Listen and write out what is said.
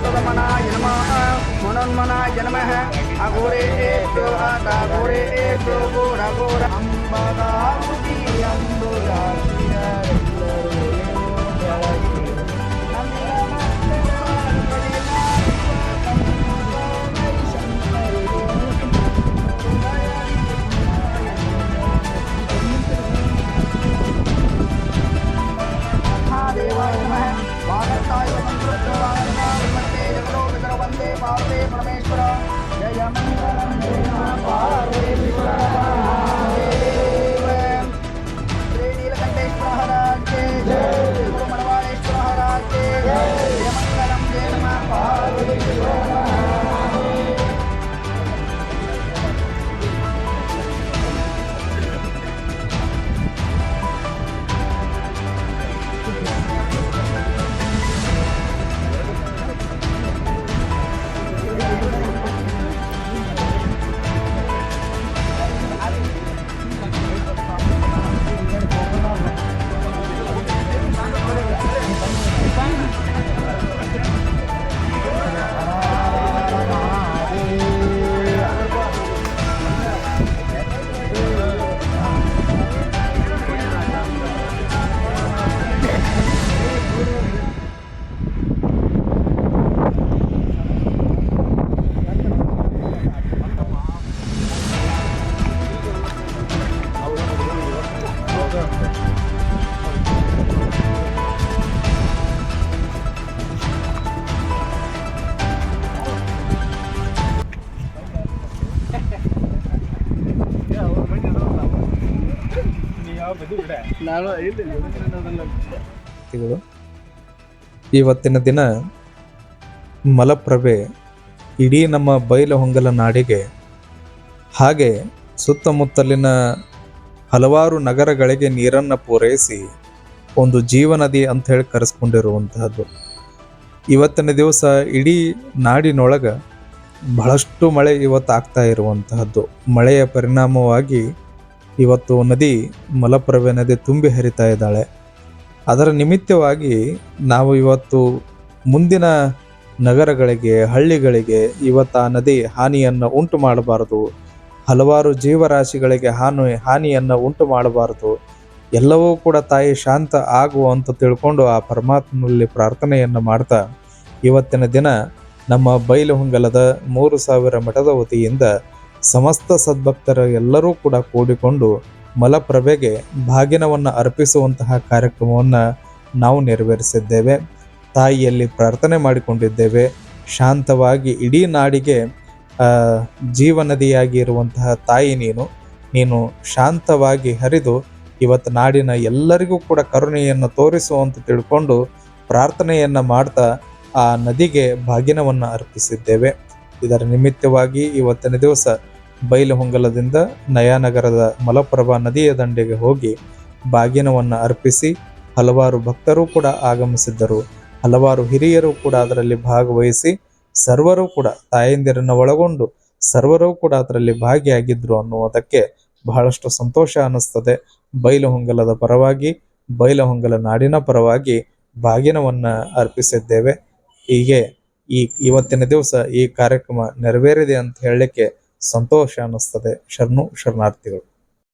तदमनाय नमः मनोन्मनाय नमः अघोरेभ्यो घोरेभ्यो घोर अंबदारुति पार्वती परमेश्वर जय मंगलम जय पार्वतीश्वर श्री नीलकंठेश्वर महाराज के जय गुरु मनवालेश्वर महाराज के जय मंगलम जय नमः पार्वतीश्वर ಇವತ್ತಿನ ದಿನ ಮಲಪ್ರಭೆ ಇಡೀ ನಮ್ಮ ಬೈಲಹೊಂಗಲ ನಾಡಿಗೆ ಹಾಗೆ ಸುತ್ತಮುತ್ತಲಿನ ಹಲವಾರು ನಗರಗಳಿಗೆ ನೀರನ್ನು ಪೂರೈಸಿ ಒಂದು ಜೀವನದಿ ಅಂತ ಹೇಳಿ ಕರೆಸ್ಕೊಂಡಿರುವಂತಹದ್ದು. ಇವತ್ತಿನ ದಿವಸ ಇಡೀ ನಾಡಿನೊಳಗೆ ಬಹಳಷ್ಟು ಮಳೆ ಇವತ್ತು ಆಗ್ತಾ ಇರುವಂತಹದ್ದು. ಮಳೆಯ ಪರಿಣಾಮವಾಗಿ ಇವತ್ತು ನದಿ ಮಲಪ್ರಭೆ ನದಿ ತುಂಬಿ ಹರಿತಾ ಇದ್ದಾಳೆ. ಅದರ ನಿಮಿತ್ತವಾಗಿ ನಾವು ಇವತ್ತು ಮುಂದಿನ ನಗರಗಳಿಗೆ ಹಳ್ಳಿಗಳಿಗೆ ಇವತ್ತು ಆ ನದಿ ಹಾನಿಯನ್ನು ಉಂಟು ಮಾಡಬಾರದು, ಹಲವಾರು ಜೀವರಾಶಿಗಳಿಗೆ ಹಾನಿಯನ್ನು ಉಂಟು ಮಾಡಬಾರದು, ಎಲ್ಲವೂ ಕೂಡ ತಾಯಿ ಶಾಂತ ಆಗುವಂತ ತಿಳ್ಕೊಂಡು ಆ ಪರಮಾತ್ಮನಲ್ಲಿ ಪ್ರಾರ್ಥನೆಯನ್ನು ಮಾಡ್ತಾ ಇವತ್ತಿನ ದಿನ ನಮ್ಮ ಬೈಲಹೊಂಗಲದ 3000 ಮಠದ ವತಿಯಿಂದ ಸಮಸ್ತ ಸದ್ಭಕ್ತರ ಎಲ್ಲರೂ ಕೂಡ ಕೂಡಿಕೊಂಡು ಮಲಪ್ರಭೆಗೆ ಭಾಗಿನವನ್ನು ಅರ್ಪಿಸುವಂತಹ ಕಾರ್ಯಕ್ರಮವನ್ನು ನಾವು ನೆರವೇರಿಸಿದ್ದೇವೆ. ತಾಯಿಯಲ್ಲಿ ಪ್ರಾರ್ಥನೆ ಮಾಡಿಕೊಂಡಿದ್ದೇವೆ. ಶಾಂತವಾಗಿ ಇಡೀ ನಾಡಿಗೆ ಜೀವನದಿಯಾಗಿ ಇರುವಂತಹ ತಾಯಿ ನೀನು ಶಾಂತವಾಗಿ ಹರಿದು ಇವತ್ತು ನಾಡಿನ ಎಲ್ಲರಿಗೂ ಕೂಡ ಕರುಣೆಯನ್ನು ತೋರಿಸುವಂತ ತಿಳ್ಕೊಂಡು ಪ್ರಾರ್ಥನೆಯನ್ನು ಮಾಡ್ತಾ ಆ ನದಿಗೆ ಭಾಗಿನವನ್ನು ಅರ್ಪಿಸಿದ್ದೇವೆ. ಇದರ ನಿಮಿತ್ತವಾಗಿ ಇವತ್ತಿನ ದಿವಸ ಬೈಲಹೊಂಗಲದಿಂದ ನಯಾನಗರದ ಮಲಪ್ರಭಾ ನದಿಯ ದಂಡೆಗೆ ಹೋಗಿ ಬಾಗಿನವನ್ನು ಅರ್ಪಿಸಿ ಹಲವಾರು ಭಕ್ತರು ಕೂಡ ಆಗಮಿಸಿದ್ದರು. ಹಲವಾರು ಹಿರಿಯರು ಕೂಡ ಅದರಲ್ಲಿ ಭಾಗವಹಿಸಿ ಸರ್ವರು ಕೂಡ ತಾಯಂದಿರನ್ನು ಒಳಗೊಂಡು ಸರ್ವರು ಕೂಡ ಅದರಲ್ಲಿ ಭಾಗಿಯಾಗಿದ್ರು ಅನ್ನುವುದಕ್ಕೆ ಬಹಳಷ್ಟು ಸಂತೋಷ ಅನ್ನಿಸ್ತದೆ. ಬೈಲಹೊಂಗಲದ ಪರವಾಗಿ ಬೈಲಹೊಂಗಲ ನಾಡಿನ ಪರವಾಗಿ ಬಾಗಿನವನ್ನು ಅರ್ಪಿಸಿದ್ದೇವೆ. ಹೀಗೆ ಇವತ್ತಿನ ದಿವಸ ಈ ಕಾರ್ಯಕ್ರಮ ನೆರವೇರಿದೆ ಅಂತ ಹೇಳಲಿಕ್ಕೆ ಸಂತೋಷ ಅನ್ನಿಸ್ತದೆ. ಶರಣಾರ್ಥಿಗಳು.